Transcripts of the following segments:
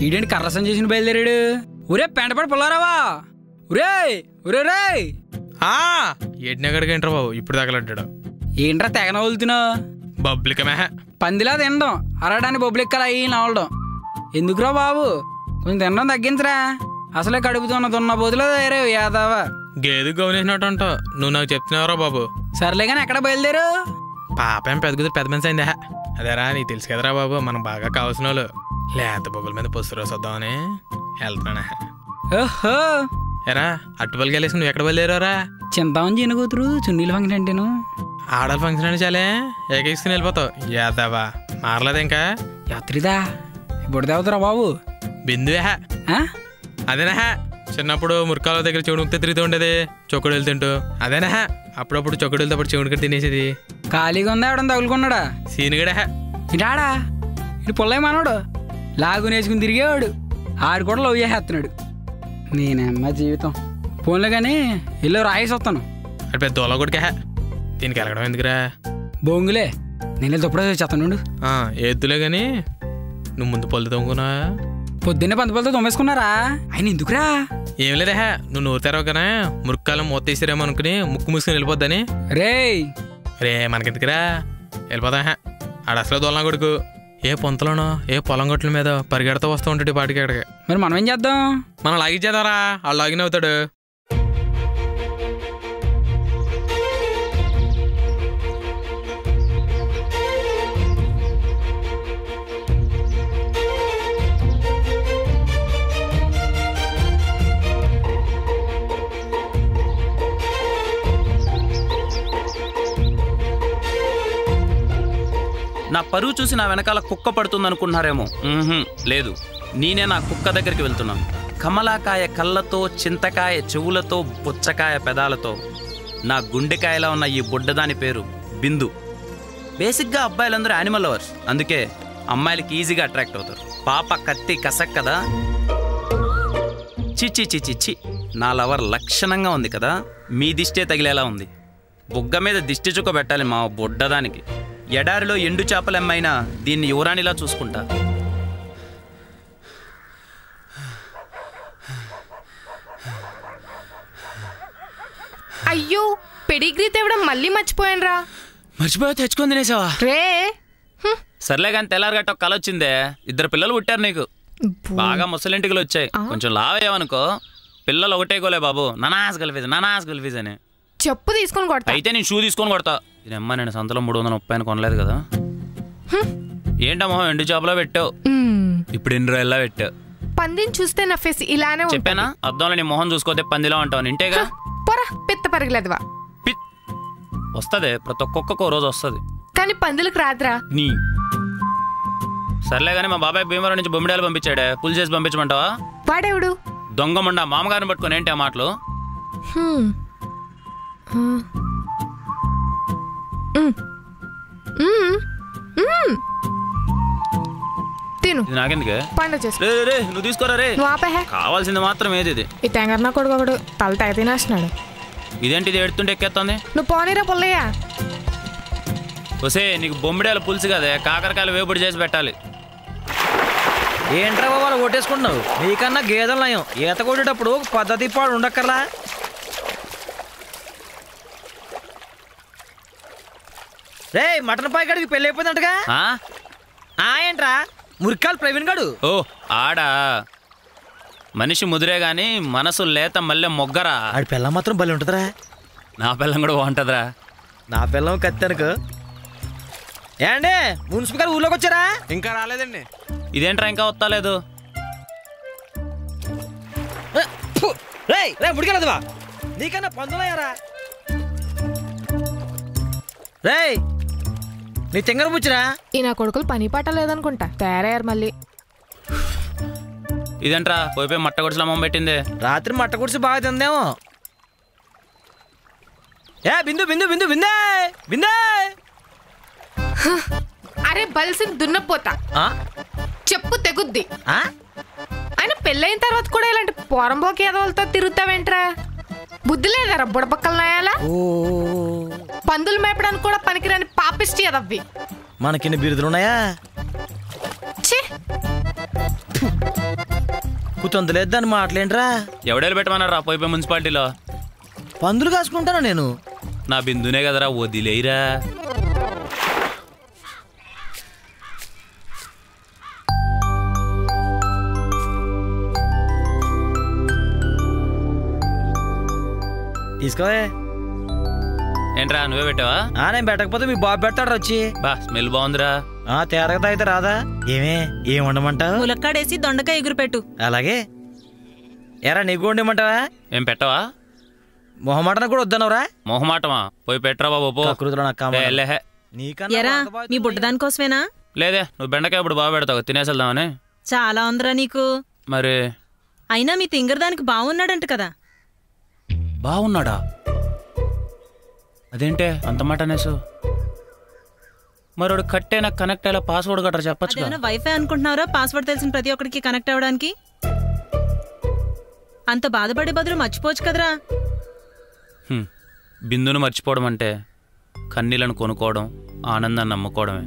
ఈడేంటి కర్రసం చేసిన బయలుదేరాడు. ఒరే పెంటపడి పుల్లారావా, ఒరే ఒరే రే. ఏడినగడికి ఏంట్రా బాబు ఇప్పుడు తగలడ్డాడు. ఏంట్రా తెగన వదులుతున్నావు? బబ్లికమే పందిలా తినడం, అరడానికి బొబ్బులెక్కలు అయ్యి నవలడం ఎందుకురా బాబు? కొంచెం తినడం తగ్గించరా. అసలే కడుపుతున్న దున్న బోతులో వేరే యాదవా. గేదె గౌనేసినట్టు అంటావు. నువ్వు నాకు చెప్తున్నావురా బాబు. సర్లే కానీ ఎక్కడ బయలుదేరు? పాప ఏం పెద్ద పెద్ద మనిషి అయిందా? అదేరా నీకు తెలుసు కదరా బాబు, మనం బాగా కావాల్సిన వాళ్ళు. లేత బొబ్బుల మీద పసురు రాసొద్దామని వెళ్తున్నా. ఓహో ఎరా అట్టుపల్లికి వెళ్ళేసి నువ్వు ఎక్కడ బయలుదేరారా? చింతామని చిన్న కూతురు చున్నీల ఫంక్షన్ అంటేను. ఆడల ఫంక్షన్ అంటే చాలే ఏకేసుకుని వెళ్ళిపోతావు. యాదవా మారలేదు ఇంకా. యాత్రిదా ఇప్పుడు దేవతరా బాబు? బిందువే అదేనా చిన్నప్పుడు మురికాల దగ్గర చెవుడుకితే తిరుగుతూ ఉండేది, చొక్కుడు వెళ్తుంటూ. అదేనా అప్పుడప్పుడు చొక్కుడు వెళ్తే అప్పుడు చెవుడికి తినేసేది. ఖాళీగా ఉందా ఎవడని తగులుకున్నాడా? సీనుగడే ఇటాడా ఇటు పుల్లయ్య మనోడు లాగునేసుకుని తిరిగేవాడు. ఆడు కూడా లవ్ చేసేస్తున్నాడు. నేనమ్మ జీవితం ఫోన్లో కానీ ఇల్లు రాయేసి వస్తాను. అటు పెద్ద దోల కొడుకే దీనికి వెళ్ళడం ఎందుకురా? బొంగులే నేను తప్పుడే చేస్తాను. ఎద్దులే కానీ నువ్వు ముందు పళ్ళు తోముకున్నా? పొద్దున్నే పంతపల్లతో తోమేసుకున్నారా? ఆయన ఎందుకురా? ఏం లేదే, నువ్వు నోరు తెరవగానే మురుక్కాలం మూత తీసిరేమో అనుకుని ముక్కు మూసుకుని వెళ్ళిపోద్దని. రే మనకెందుకురా, వెళ్ళిపోదా. ఆడ అసలు దోలనా కొడుకు ఏ పొంతలోనో ఏ పొలం గట్ల మీద పరిగెడతా వస్తూ ఉంటాడు పాటికి అక్కడికి. మరి మనం ఏం చేద్దాం? మనం లాగిచ్చేద్దారా, వాళ్ళు లాగిన్ అవుతాడు. నా పరువు చూసి నా వెనకాల కుక్క పడుతుంది అనుకుంటున్నారేమో. లేదు, నేనే నా కుక్క దగ్గరికి వెళ్తున్నాను. కమలాకాయ కళ్ళతో, చింతకాయ చెవులతో, పుచ్చకాయ పెదాలతో నా గుండెకాయలా ఉన్న ఈ బుడ్డదాని పేరు బిందు. బేసిక్గా అబ్బాయిలందరూ యానిమల్ లవర్స్, అందుకే అమ్మాయిలకి ఈజీగా అట్రాక్ట్ అవుతారు. పాప కత్తి కసక్ కదా. చిచ్చి చిచ్చి చి, నా లవర్ లక్షణంగా ఉంది కదా. మీ దిష్టే తగిలేలా ఉంది. బుగ్గ మీద దిష్టి చుక్క పెట్టాలి మా బుడ్డదానికి. ఎడారిలో ఎండు చేపలెమ్మైనా దీన్ని యువరాణిలా చూసుకుంటా. అయ్యో పెడిగ్రీ తేవడం మళ్ళీ మర్చిపోయానురా. మర్చిపోయా తెచ్చుకొని తినేసావా? రే సర్లే కానీ తెల్లారగట్ట ఒక కళ వచ్చిందే. 2 పిల్లలు పుట్టారు నీకు. బాగా ముసలింటికలు వచ్చాయి. కొంచెం లావయ్యావనుకో పిల్లలు ఒకటే గోలే బాబు, ననాస్ గల్ఫీజ్ అని చెప్పు తీసుకొని కొడతా. అయితే నేను షూ తీసుకొని కొడతా. ఇదమ్మా నేను సంతలో 330 కొనలేదు కదా. ఏంటమ్మా ఎండు చేపలో పెట్టావు, ఇప్పుడు 2 రోజుల్లో పెట్టావు. పందిని చూస్తే నా ఫేస్ ఇలానే చెప్పానా? అద్దంలో నీ మొహం చూసుకోతే పందిలో అంటావు. ఇంటేగా పొరా పిత్త పరగలేదువా. వస్తుంది, ప్రతి ఒక్కొక్కో రోజు వస్తుంది, కానీ పందులకు రాదురా. నీ సర్లే కానీ మా బాబాయ్ భీమవరం నుంచి బొమ్మిడాలు పంపించాడే, పుల్ చేసి పంపించమంటావా? వాడెవడు? దొంగమండ మామగారిని పట్టుకొని ఏంటి ఆ మాటలు? తిను, నాకెందుకే పండు చేసుకో. నువ్వు తీసుకోరా రే, కావాల్సింది మాత్రం ఏది ఇది. ఈ తెంగర్నా కొడుకు ఒకడు తల తెగ తినేస్తున్నాడు. ఇదేంటి ఇది ఎడుతుంటే ఎక్కేస్తుంది? నువ్వు పోనీరా పుల్లయ్యా. వసే నీకు బొమ్మిడాల పులుసు కదే, కాకరకాయలు వేపుడు చేసి పెట్టాలి. ఏంట్రా బాబా కొట్టేసుకుంటున్నావు? నీకన్నా గేదెలు నయం. ఈత కొట్టేటప్పుడు పద్ధతి పాడు ఉండక్కర్లా. రే మటన్ పాయకాడికి పెళ్ళి అయిపోయిందంటగా. ఏంట్రా మురికాలు ప్రవీణ్ గాడు? ఓ ఆడా, మనిషి ముదిరే గాని మనసు లేత మల్లె మొగ్గరా. ఆడి పిల్లం మాత్రం బలి ఉంటుందిరా. నా పిల్లం కూడా బాగుంటుందిరా. నా పిల్లం కత్తెనకు. ఏండి మున్సిపల్ గారు ఊర్లోకి వచ్చారా? ఇంకా రాలేదండి. ఇదేంట్రా ఇంకా వస్తలేదు? ముడికెళ్ళదువా, నీకన్నా పందులయ్యారా? రే నీ తింగర పుచ్చిరా. ఈ నా కొడుకులు పని పాట లేదనుకుంటా, తయారయ్యారు మళ్ళీ. ఇదేంట్రా పోయిపోయి మట్ట గుడిసెలు అమ్మ పెట్టింది. రాత్రి మట్ట గుడిసి బాగా తిందేమో. ఏ బిందు బిందు బిందు బిందే బిందే. అరే బల్సిన్ దున్నపోతా, చెప్పు తెగుద్ది. ఆయన పెళ్ళైన తర్వాత కూడా ఇలాంటి పోరంబోకి ఎదవలతో తిరుగుతావేంట్రా? బుద్ధి లేదారా బుడపక్కల నాయాలా? పందులు మేపడానికి కూడా పనికిరాని పాపిష్టి ఎదవ్వి. మనకిన్ని బిరుదులున్నాయా? ముక్కు తొందలేదు దాని మాటలేంట్రా? ఎవడేళ్ళు పెట్టమన్నారా పోయిపోయి మున్సిపాలిటీలో? పందులు కాసుకుంటాను నేను. నా బిందునే కదరా, వదిలేయిరా. తీసుకోవే. ఏంట్రా నువ్వే పెట్టావా? నేను పెట్టకపోతే మీ బాబు పెడతాడు వచ్చి. బా స్మెల్ బాగుందిరా. తేరగతా అయితే రాదా? ఏం వండమంటావు? ములక్కాడేసి దొండకాయ ఎగురు పెట్టు. అలాగే. ఎరా నీకు వండమంటావా? ఏం పెట్టవా? మొహమాటన కూడా వద్దనవరా? మొహమాటమా? పోయి పెట్టరా బాబు. ఎరా మీ బుడ్డదాని కోసమేనా? లేదే, నువ్వు బెండకాయ ఇప్పుడు బాగా పెడతావు, తినేసేద్దామని. చాలా ఉందిరా నీకు. మరి అయినా మీ తింగరదానికి బాగున్నాడంట కదా? బాగున్నాడా? అదేంటే అంత మాట అనేసు? మరోడు కట్టేనా కనెక్ట్ అయ్యేలా పాస్వర్డ్ గట్రా చెప్పచ్చు. వైఫై అనుకుంటున్నారా పాస్వర్డ్ తెలిసిన ప్రతి ఒక్కరికి కనెక్ట్ అవ్వడానికి? అంత బాధపడే బదులు మర్చిపోవచ్చు కదరా. బిందును మర్చిపోవడం అంటే కన్నీళ్ళను కొనుక్కోవడం, ఆనందాన్ని నమ్ముకోవడమే.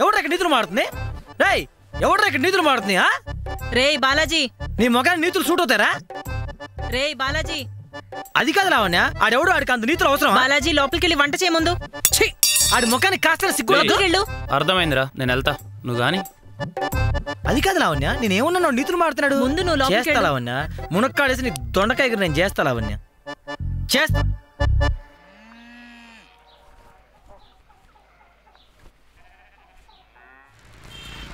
ఎవడ్రా ఇక్కడ నీతులు మాడుతుంది? ఎవడ్రా ఇక్కడ నీతులు మాడుతుంది? రే బాలాజీ, నీ మొగాన్ని నీతులు సూట్ అవుతారా? రే బాలాజీ, అది కాదు లావణ్య. ఆడెవడు ఆడికి అంత నీతులు అవసరం? బాలాజీ లోపలికి వెళ్ళి వంట చేయముందు. ఆడి ముఖానికి కాస్త సిగ్గు. అర్థమైందిరా, నేను వెళ్తా, నువ్వు గాని. అది కాదు లావణ్య, నేనేమన్నా నీతులు మాడుతున్నాడు. ముందు నువ్వు చేస్తా లావణ్య. మునక్కాడేసి నీ దొండకాయ నేను చేస్తా లావణ్య, చేస్తా.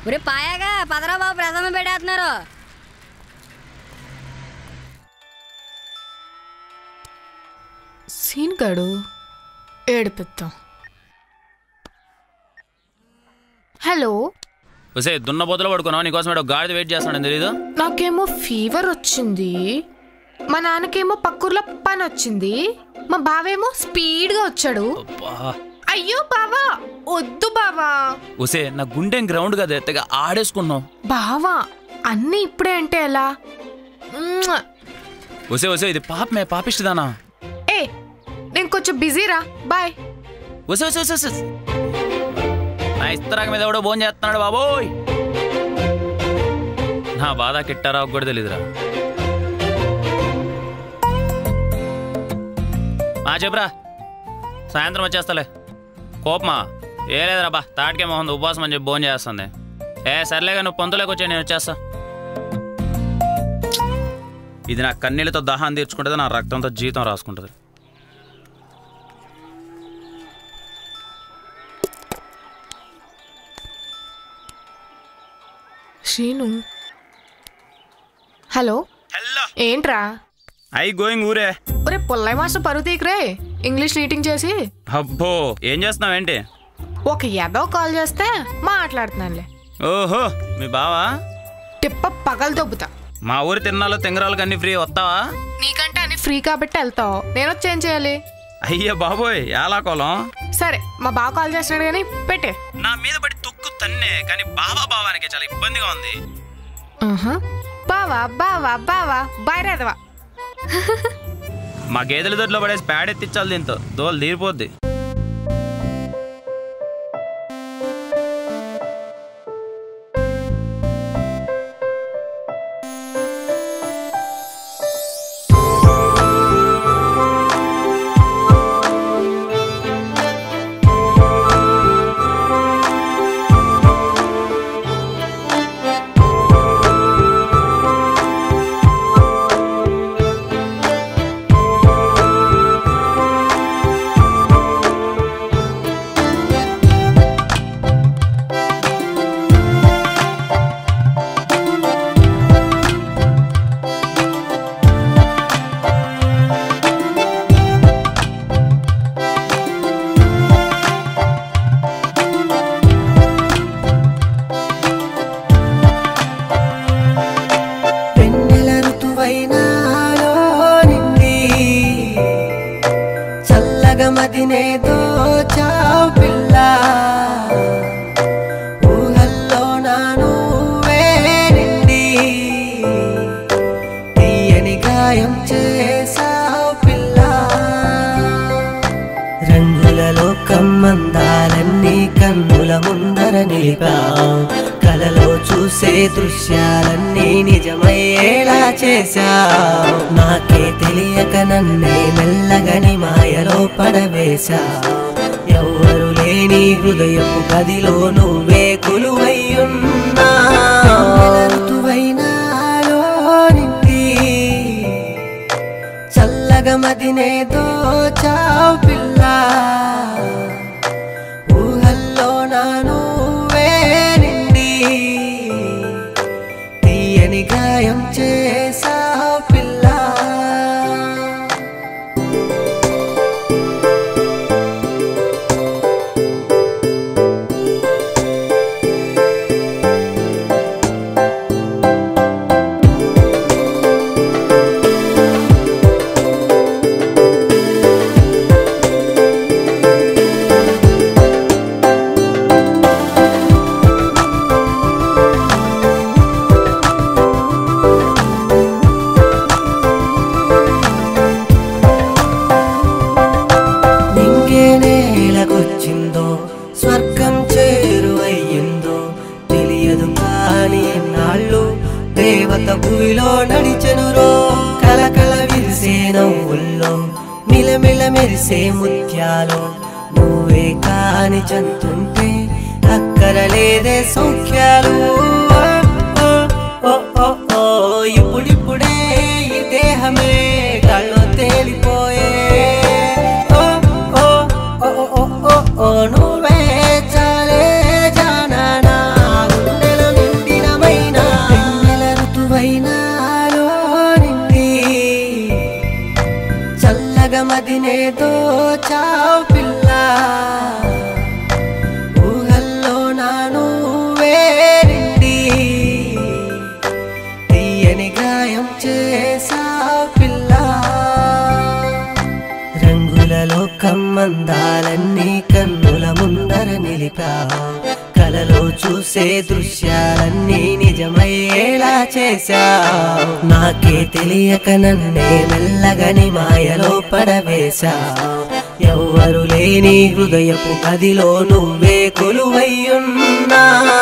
ఒరే పాయాగా పదరా బాబు, ప్రథమ పెట్టేస్తున్నారు. సీన్ గడు ఏడిపిద్దాం. హలో, వసే దున్న బొద్దలు పడుకున్నావు, నీకోసం గాడిద వెయిట్ చేస్తాను తెలీదు. నాకేమో ఫీవర్ వచ్చింది, మా నాన్నకేమో పక్కూర్లో పని వచ్చింది, మా బావేమో స్పీడ్గా వచ్చాడు. అయ్యో బావా, వద్దు బావా. వసే నా గుండె గ్రౌండ్ కదా, తెగ ఆడేసుకున్నావు. బావా అన్నీ ఇప్పుడే అంటే ఎలా? వసే వసే ఇది పాపమే, పాపిస్తుందానా? ఏ నేను కొంచెం బిజీరా, బాయ్. వసే వసే వసే నా ఇస్తరాక మీద ఎవడో ఫోన్ చేస్తున్నాడు బాబోయ్. నా బాధ కిట్టారా కూడా తెలీదురా. చెప్పురా, సాయంత్రం వచ్చేస్తలే. కోపమా? ఏ లేదురా బా, తాటికే మొహం ఉపవాసం అని చెప్పి ఫోన్ చేస్తుంది. సర్లేగా నువ్వు పొంతలోకి వచ్చా, నేను వచ్చేస్తా. ఇది నా కన్నీళ్ళతో దాహాన్ని తీర్చుకుంటుంది, నా రక్తంతో జీతం రాసుకుంటుంది. శ్రీను, హలో. ఏంట్రా? ఐ గోయింగ్ ఊరే. ఒరే పుల్లయ్య మాస్టర్ పరువు తీకురే, ఇంగ్లీష్ రీటింగ్ చేసి. అబ్బో ఏం చేస్తున్నావేంటి? ఒక ఎదో కాల్ చేస్తే మాట్లాడుతున్నానులే. ఓహో మీ బావా? టిప్ప పగలు దొబ్బుతా. మా ఊరి తిన్నాలో తింగరాలకు అన్ని ఫ్రీ, వస్తావా? నీకంటే అన్ని ఫ్రీ కాబట్టి వెళ్తావు, నేను వచ్చి ఏం చేయాలి? అయ్యా బాబోయ్ ఎలా కోలం. సరే మా బావ కాల్ చేస్తున్నాడు కానీ పెట్టే. నా మీద పడి తొక్కు తన్నే, కానీ బావా బావానికి చాలా ఇబ్బందిగా ఉంది. బావా బావా బావా బయరేదవా. మా గేదెల దొడ్లో పడేసి ప్యాడ్ ఎత్తిచ్చాలి, దీంతో దోలు తీరిపోద్ది. చూసే దృశ్యాలన్నీ నిజమయ్యేలా చేశావు. నాకే తెలియక నన్నే మెల్లగని మాయలో పడవేశావు. ఎవ్వరు లేని హృదయపు గదిలో నువ్వే కొలువయ్యున్నా. ఋతువైనాలో నిండి చల్లగా మదినే దోచావు పిల్ల. ఊహల్లో నా నువ్వే నిండి తీయని గాయం చేసావు పిల్ల. స్వర్గం చేరువయ్యిందో తెలియదు కానీ నాళ్ళు దేవత భూమిలో నడిచెనురో. కలకల విరిసే నవ్వుల్లో మిలమిల మెరిసే ముత్యాలు నువ్వే కాని చంతుంటే అక్కరలేదే సౌఖ్యాలు. ఇప్పుడిప్పుడే ఈ దేహమే కళ్ళు తేలిపోయే. నువ్వే చాలే జానా గుండెల నిండినమైనా నెల ఋతువైనాలో నిండి చల్లగా మదినే దోచావు పిల్ల. ఊహల్లో నా నువ్వే నిండి తీయని గాయం చేసావు పిల్ల. రంగులలో కమ్మందాలన్నీ కన్నుల ముందర నిలిపావు. కలలో చూసే దృశ్యాలన్నీ నిజమయ్యేలా చేశావు. నాకే తెలియక నన్నే మెల్లగని మాయలో పడవేశావు. ఎవ్వరు లేని హృదయపు గదిలో నువ్వే కొలువయ్యున్నావు.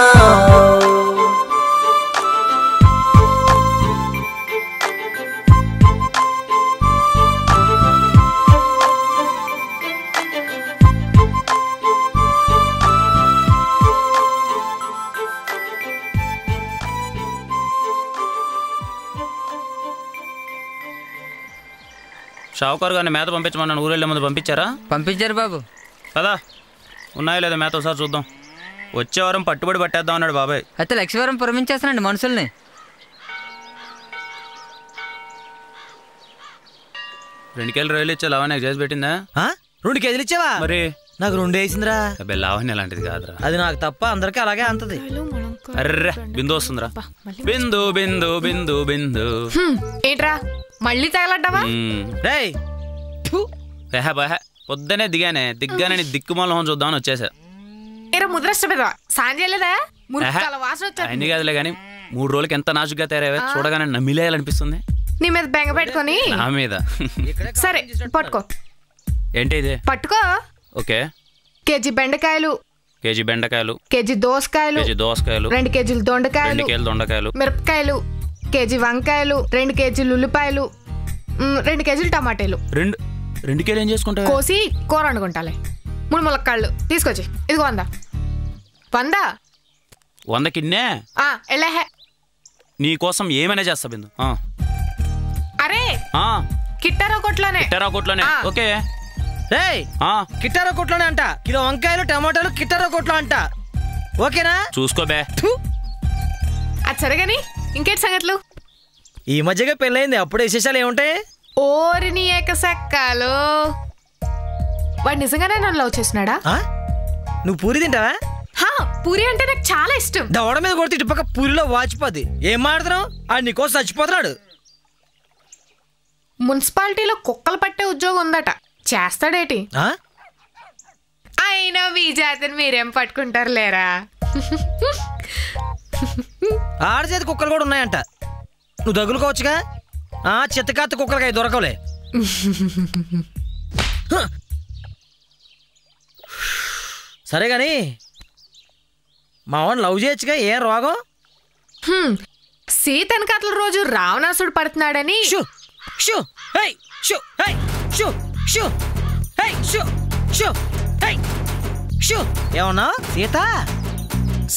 షావుకారు గారిని మేత పంపించమన్నాను. ఊరెళ్ళే ముందు పంపించారా? పంపించారు బాబు. కదా ఉన్నాయో లేదా మేత ఒకసారి చూద్దాం. వచ్చే వారం పట్టుబడి పట్టేద్దాం అన్నాడు బాబాయ్. అయితే లక్ష్మీవారం పురమించేస్తానండి మనుషుల్ని. 2 కేజీలు రొయ్యలు ఇచ్చా లావణ్య చేసి పెట్టిందా? 2 కేజీలు ఇచ్చావా? మరి నాకు 2 వేసిందిరా. అబ్బాయి లావణ్య అలాంటిది కాదురా. అది నాకు తప్ప అందరికీ అలాగే అంతది. అర్రే బిందు వస్తుందిరా. బిందు బిందు బిందు బిందు. ఏంట్రా మళ్ళీ తగలడ్డావా? పొద్దునే దిగ్గానే దిక్కుమాలం చూద్దామని వచ్చేసా. ఏరా ముద్రష్ట పెదవా సాయం చేయలేదా? వాసన అన్ని కాదులే కానీ 3 రోజులకి ఎంత నాజుగా తయారయ్యా. చూడగానే నమ్మిలేయాలనిపిస్తుంది. నీ మీద బెంగ పెట్టుకొని. నా మీద. సరే పట్టుకో. ఏంటి ఇది? పట్టుకో. ఓకే. కేజీ బెండకాయలు, కేజీ దోసకాయలు, 2 కేజీలు దొండకాయలు, మిరపకాయలు, కేజీ వంకాయలు, 2 కేజీలు ఉల్లిపాయలు, 2 కేజీలు టమాటాలు. 2 కేజీలు ఏం చేసుకుంటా? కోసి కూర వండుకుంటాలే. 3 ములక్కాళ్ళు తీసుకొచ్చి. ఇదిగో 100 కిన్నే. నీ కోసం ఏమైనా చేస్తా బిందు. అరే కిట్టారా కొట్లోనే. ఓకే. కిట్టారా కొట్లోనే అంట. కిలో వంకాయలు టమాటాలు కిట్టారా కొట్లో అంట. ఓకేనా? చూసుకోబే. అది సరేగాని ఇంకేంటి సంగతులు? ఈ మధ్యగా పెళ్ళైంది, అప్పుడే విశేషాలు ఏముంటాయి? ఓరి నీ ఏకసక్కాలు. వాడు నిజంగానే నన్ను లవ్ చేస్తున్నాడా? నువ్వు పూరి తింటావా? పూరి అంటే నాకు చాలా ఇష్టం. దవడ మీద కొడితే ఇటు పక్క పూరిలో వాచిపోద్ది. ఏం మాడుతున్నావు? ఆడు నీకోసం చచ్చిపోతున్నాడు. మున్సిపాలిటీలో కుక్కలు పట్టే ఉద్యోగం ఉందట, చేస్తాడేటి? అయినా మీ జాతిని మీరేం పట్టుకుంటారు లేరా? ఆడచేతి కుక్కలు కూడా ఉన్నాయంట. నువ్వు తగులుకోవచ్చుగా. చిత్తకాత్త కుక్కలకి అవి దొరకలే. సరే గాని మా వాడిని లవ్ చేయొచ్చుగా. ఏం రోగం? సీతని కథల రోజు రావణాసుడు పడుతున్నాడని ఏమన్నా సీత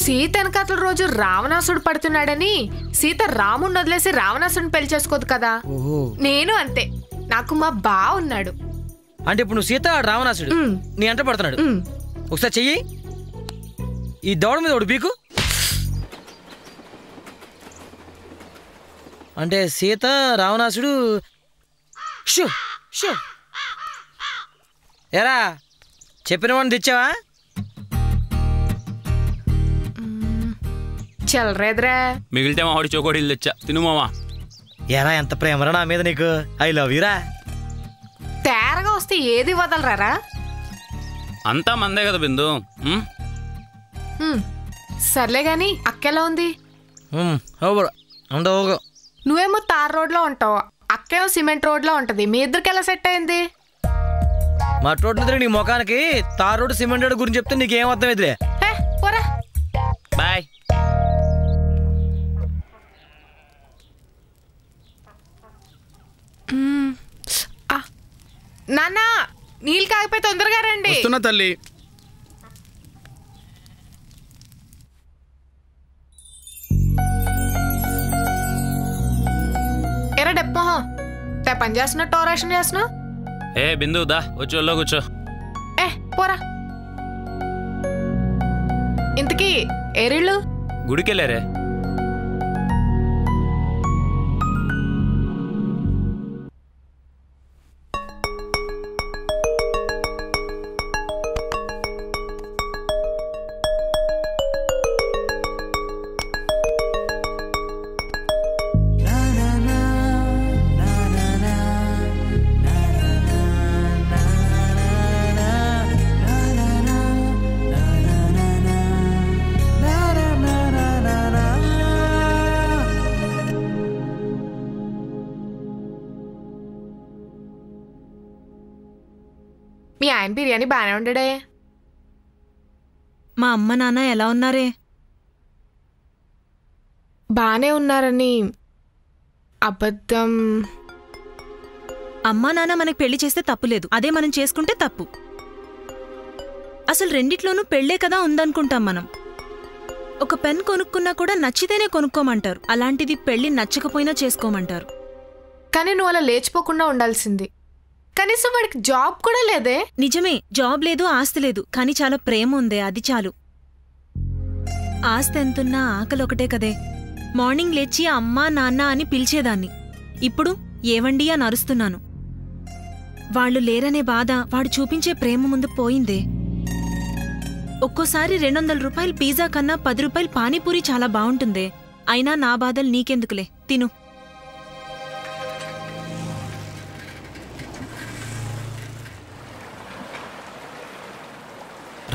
సీతని కథల రోజు రావణాసుడు పడుతున్నాడని సీత రాముడిని వదిలేసి రావణాసుడిని పెళ్లి చేసుకోదు కదా. నేను అంతే, నాకు మా బా ఉన్నాడు. అంటే ఇప్పుడు నువ్వు సీత రావణాసుడు నీ అంట పడుతున్నాడు. ఒకసారి చెయ్యి ఈ దౌడ మీద ఒకటి పీకు. అంటే సీత రావణాసుడు ఎరా చెప్పిన వాడిని తెచ్చావా? చల్లరేద్రా, మిగిలితే మామిడి చోకోడీలు తెచ్చా తిను మామా. ఎరా ఎంత ప్రేమరా నా మీద నీకు. ఐ లవ్ యూరా. తేరగా వస్తే ఏది వదలరారా? అంతా మందే కదా బిందు. సర్లే గాని అక్కెలా ఉంది? నువ్వేమో తార్ రోడ్ లో ఉంటావు, అక్కేమో సిమెంట్ రోడ్ లో ఉంటది. మీ ఇద్దరికి ఎలా సెట్ అయింది? మా రోడ్డు నీ ముఖానికి తార్ రోడ్డు సిమెంట్ రోడ్డు గురించి చెప్తే నీకేం అర్థం అవుతులే. పోరా బాయ్. నాన్న నీళ్ళు కాగిపోయి తొందరగా రండి. వస్తున్నా తల్లి. ఎరా డెప్పమోహం, తే పని చేస్తున్నా టోరేషన్ చేస్తున్నా? ఏ బిందు దా వచ్చి ఒళ్ళో కూర్చో. పోరా. ఇంతకీ ఏరిళ్ళు గుడికెళ్ళారే? మీ ఆయన బిర్యానీ బాగానే ఉండడే. మా అమ్మ నాన్న ఎలా ఉన్నారే? బానే ఉన్నారని అబద్ధం. అమ్మా నాన్న మనకి పెళ్లి చేస్తే తప్పులేదు, అదే మనం చేసుకుంటే తప్పు. అసలు రెండిట్లోనూ పెళ్లే కదా ఉందనుకుంటాం మనం. ఒక పెన్ కొనుక్కున్నా కూడా నచ్చితేనే కొనుక్కోమంటారు, అలాంటిది పెళ్లి నచ్చకపోయినా చేసుకోమంటారు. కానీ నువ్వు అలా లేచిపోకుండా ఉండాల్సింది. కనీసం వాడికి జాబ్ కూడా లేదే. నిజమే, జాబ్ లేదు, ఆస్తి లేదు, కానీ చాలా ప్రేమ ఉందే, అది చాలు. ఆస్తి ఎంతున్నా ఆకలి ఒకటే కదే. మార్నింగ్ లేచి అమ్మా నాన్న అని పిలిచేదాన్ని, ఇప్పుడు ఏవండి అని అరుస్తున్నాను. వాళ్ళు లేరనే బాధ వాడు చూపించే ప్రేమ ముందు పోయిందే. ఒక్కోసారి 200 రూపాయలు పిజ్జా కన్నా 10 రూపాయలు పానీపూరి చాలా బావుంటుందే. అయినా నా బాధలు నీకెందుకులే, తిను.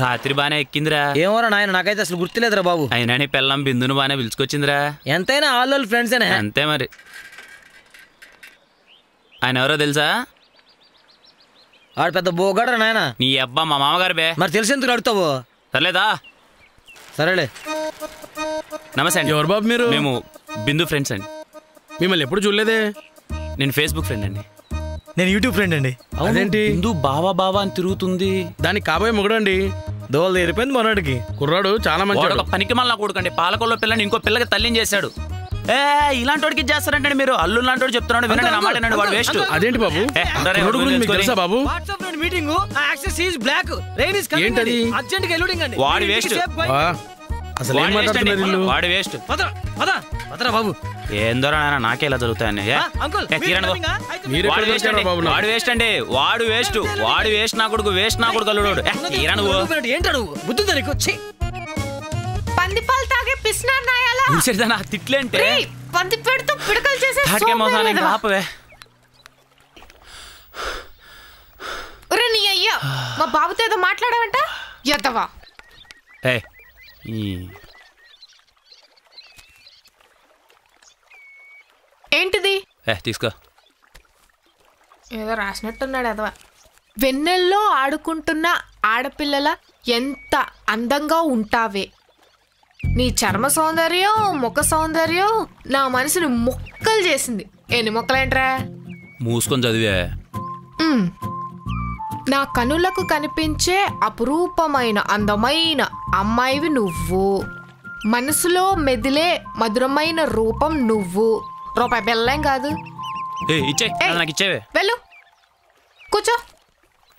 రాత్రి బానే ఎక్కిందిరా. ఏమోరా నాయన, నాకైతే అసలు గుర్తులేదురా బాబు. అయినా నీ పిల్లం బిందును బానే పిలుచుకొచ్చిందిరా. ఎంతైనా ఆళ్ళు ఫ్రెండ్స్ అంతే మరి. ఆయన ఎవరో తెలుసా? ఆడు పెద్ద బోగాడరా నాయన. నీ అబ్బా మా మామగారు బే. మరి తెలిసి ఎందుకు అడుగుతావు? సర్లేదా? సరేలే. నమస్తే అండి. ఎవరు బాబు మీరు? మేము బిందు ఫ్రెండ్స్ అండి. మిమ్మల్ని ఎప్పుడు చూడలేదే. నేను ఫేస్బుక్ ఫ్రెండ్ అండి. నేను యూట్యూబ్ ఫ్రెండ్ అండి. అదేంటి బిందు బావా బావా అని తిరుగుతుంది? దానికి కాబోయే మొగుడు అండి. దోవలు తీరిపోయింది మనోడికి. కుర్రాడు చాలా మంచి. ఒక పనికి మళ్ళీ కొడుకండి, పాలకొల్లో పిల్లని ఇంకో పిల్లకి తల్లిని చేశాడు. ఇలాంటి వాడికి చేస్తారంటే మీరు అల్లు లాంటి వాడు చెప్తున్నాడు, వినండి నా మాట వినండి. వాడు వేస్ట్. అదేంటి బాబు? తెలుసా బాబు? Meeting access is block, rain is coming. ఏంటది? అర్జెంట్ గా ఎల్లుడింగ్ అండి. వాడి వేస్ట్. అసలు ఏం మాట్లాడుతున్నారు? వాడి వేస్ట్. పదరా బాబు. ఏందోరా నాయన, నాకే ఇలా జరుగుతాయని. వాడు వేస్ట్ అండి, వాడు వేస్ట్. వాడు వేస్ట్ నా కొడుకు, వేస్ట్ నా కొడుకు అల్లుడు. ఏంటాడు బుద్ధుందా నీకు? పందిపాలు తాగే పిసినా తిట్లేంటే పంది పెడుతూ పిడకలు చేసే ఆపవే. నీ అయ్యా మా బాబుతో ఏదో మాట్లాడావంట ఎద్దవా. ఏంటిది? తీసుకో. ఏదో రాసినట్టున్నాడు అదవా. వెన్నెల్లో ఆడుకుంటున్న ఆడపిల్లల ఎంత అందంగా ఉంటావే, నీ చర్మ సౌందర్యం ముఖ సౌందర్యం నా మనసుని మొక్కలు చేసింది. ఎన్ని మొక్కలేంట్రా? మూసుకొని చదివే. నా కనులకు కనిపించే అపురూపమైన అందమైన అమ్మాయివి నువ్వు. మనసులో మెదిలే మధురమైన రూపం నువ్వు. రూపాయి బెల్లం కాదు. ఇచ్చేవే. వెళ్ళు, కూర్చో.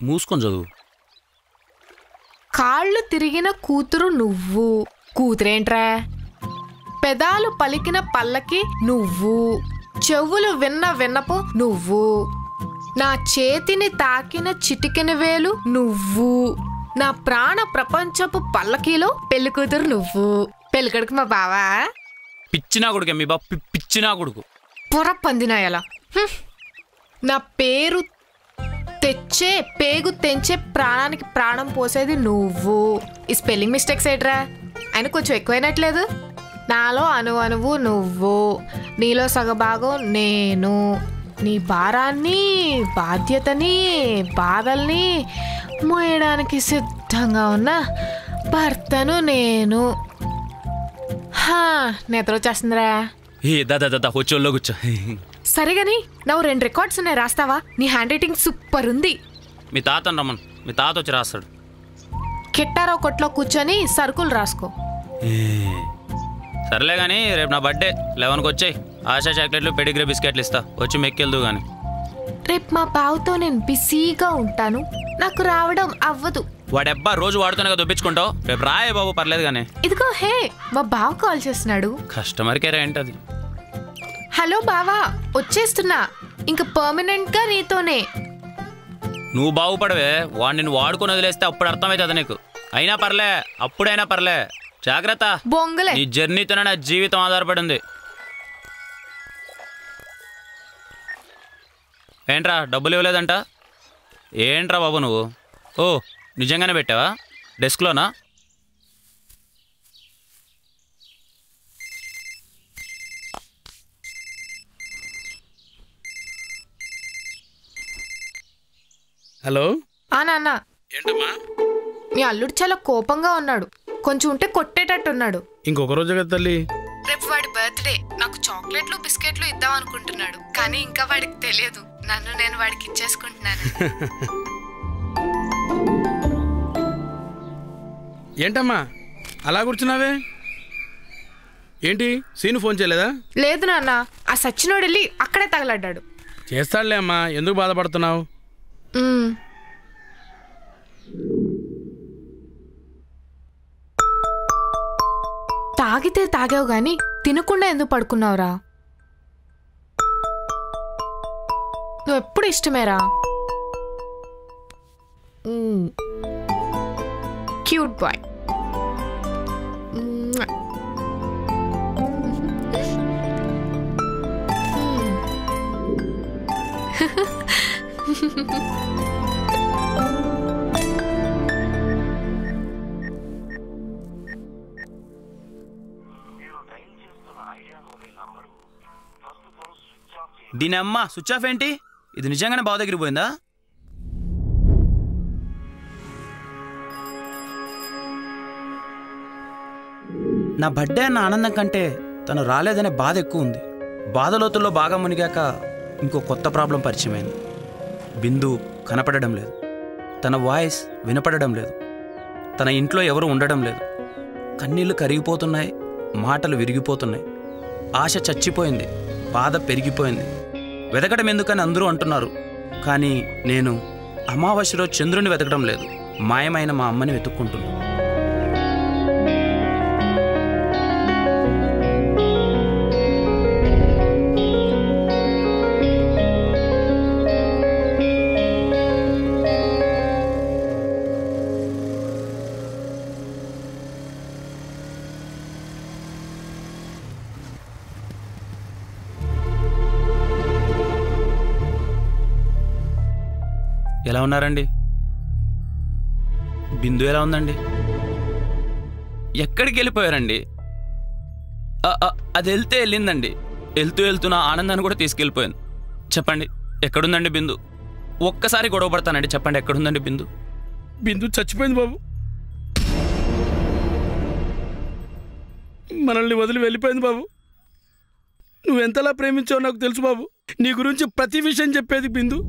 మూసుకొని చదువు. కాళ్ళు తిరిగిన కూతురు నువ్వు. కూతురేంట్రా? పెదాలు పలికిన పల్లకి నువ్వు. చెవులు విన్న విన్నపు నువ్వు. నా చేతిని తాకిన చిటికెన వేలు నువ్వు. నా ప్రాణ ప్రపంచపు పల్లకీలో పెళ్లి కూతురు నువ్వు. పెళ్లి కొడుకు మా బావా. పిచ్చినా కొడుకు మీ బాబు, పిచ్చినా కొడుకు. పొర పందినాయలా. నా పేరు తెచ్చే పేగు తెంచే ప్రాణానికి ప్రాణం పోసేది నువ్వు. ఈ స్పెల్లింగ్ మిస్టేక్స్ ఏట్రా? ఆయన కొంచెం ఎక్కువైనట్లేదు. నాలో అణువు నువ్వు. నీలో సగభాగం నేను. నీ భారాన్ని బాధ్యతని బాధల్ని మోయడానికి సిద్ధంగా ఉన్న భర్తను నేను. నిద్ర వచ్చేస్తుందిరా. కూర్చోల్లో కూర్చో. సరేగాని నువ్వు 2 రికార్డ్స్ ఉన్నాయి, రాస్తావా? నీ హ్యాండ్ రైటింగ్ సూపర్ ఉంది. మీ తాతను రమ్మను, మీ తాత వచ్చి రాస్తాడు. కిట్టారో కొట్లో కూర్చొని సరుకులు రాసుకో. సర్లే కానీ రేపు నా బర్త్డే 11కి వచ్చాయి. ఆశా చాక్లెట్లు పెడిగ్రీ బిస్కెట్లు ఇస్తా, వచ్చి మెక్కెళ్దు కానీ. రేపు మా బావతో నేను బిజీగా ఉంటాను, నాకు రావడం అవ్వదు. వాడెబ్బా రోజు వాడుతానుగా దొప్పించుకుంటావు. రేపు రాయే బాబు, పర్లేదు కానీ. ఇదిగో హే, మా బావ కాల్ చేస్తున్నాడు. కస్టమర్ కేర్ ఏంటది? హలో బావా, వచ్చేస్తున్నా. ఇంక పర్మనెంట్ గా నీతోనే. నువ్వు బాగుపడవే, వాడు నిన్ను వాడుకొని వదిలేస్తే అప్పుడు అర్థమవుతుంది నీకు. అయినా పర్లే, అప్పుడైనా పర్లే, జాగ్రత్త. బొంగలే. నీ జర్నీతోనే నా జీవితం ఆధారపడింది. ఏంట్రా డబ్బులు ఇవ్వలేదంట? ఏంట్రా బాబు నువ్వు? ఓ నిజంగానే పెట్టావా డెస్క్లోనా? హలో. నాన్న, ఏంటమ్మా? మీ అల్లుడు చాలా కోపంగా ఉన్నాడు. కొంచెం ఉంటే కొట్టేటట్టున్నాడు. ఇంకొక రోజు కదా తల్లి. రేపు వాడి బర్త్డే. నాకు చాక్లెట్లు బిస్కెట్లు ఇద్దాం అనుకుంటున్నాడు, కానీ ఇంకా వాడికి తెలియదు నన్ను నేను వాడికి ఇచ్చేసుకుంటున్నాను. ఏంటమ్మా అలా కూర్చున్నావే? ఏంటి సీను ఫోన్ చేయలేదా? లేదు నాన్న, ఆ సచ్చినోడు వెళ్ళి అక్కడే తగలడ్డాడు. చేస్తాడులే అమ్మా, ఎందుకు బాధపడుతున్నావు? తాగితే తాగావు గాని తినకుండా ఎందుకు పడుకున్నావురా? నువ్వు ఎప్పుడు ఇష్టమేరా. Cute boy. దీని అమ్మ స్విచ్ ఆఫ్ ఏంటి? ఇది నిజంగానే బావ దగ్గర పోయిందా? నా బర్త్డే అన్న ఆనందం కంటే తను రాలేదనే బాధ ఎక్కువ ఉంది. బాధలోతుల్లో బాగా మునిగాక ఇంకో కొత్త ప్రాబ్లం పరిచయమైంది. బిందు కనపడడం లేదు, తన వాయిస్ వినపడడం లేదు, తన ఇంట్లో ఎవరు ఉండడం లేదు. కన్నీళ్లు కరిగిపోతున్నాయి, మాటలు విరిగిపోతున్నాయి. ఆశ చచ్చిపోయింది, బాధ పెరిగిపోయింది. వెతకడం ఎందుకని అందరూ అంటున్నారు, కానీ నేను అమావాస్యలో చంద్రుని వెతకడం లేదు, మాయమైన మా అమ్మని వెతుక్కుంటున్నాను. ఎలా ఉన్నారండి? బిందు ఎలా ఉందండి? ఎక్కడికి వెళ్ళిపోయారండి? అది వెళ్తే వెళ్ళిందండి, వెళ్తూ వెళ్తూ నా ఆనందాన్ని కూడా తీసుకెళ్ళిపోయింది. చెప్పండి ఎక్కడుందండి బిందు? ఒక్కసారి గొడవ పడతానండి, చెప్పండి ఎక్కడుందండి బిందు? బిందు చచ్చిపోయింది బాబు. మనల్ని వదిలి వెళ్ళిపోయింది బాబు. నువ్వెంతలా ప్రేమించావో నాకు తెలుసు బాబు. నీ గురించి ప్రతి విషయం చెప్పేది బిందు.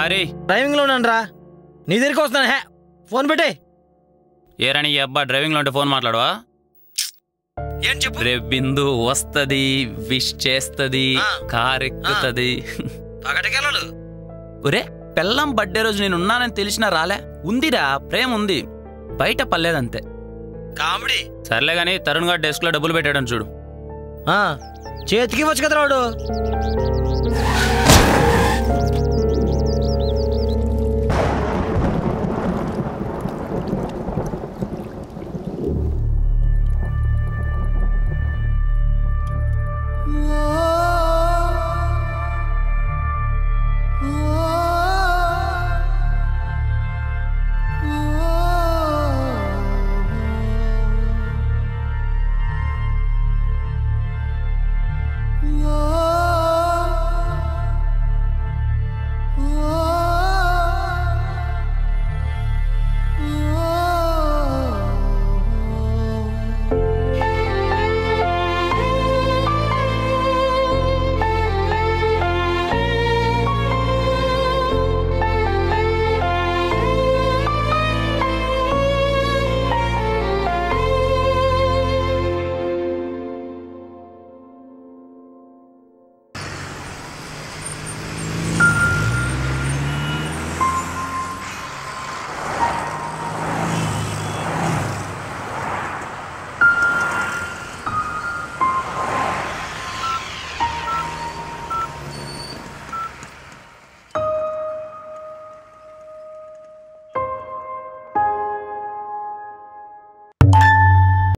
అరే డ్రైవింగ్ లో ఉన్నాను రా, నీ దగ్గరికి వస్తాను. ఫోన్ పెట్టే. ఏరని ఈ అబ్బా డ్రైవింగ్ లో ఉంటే ఫోన్ మాట్లాడవా? రేపు బిందు వస్తది, విష్ చేస్తది, కార్ ఎక్కుతది. ఒరే పెళ్ళం బర్త్డే రోజు నేను ఉన్నానని తెలిసినా రాలే. ఉందిరా, ప్రేమ ఉంది, బయట పర్లేదంతే. కామెడీ సర్లే గానీ తరుణ్ గారు డెస్క్ లో డబ్బులు పెట్టాడని చూడు. చేతికి వచ్చు కదా రాడు.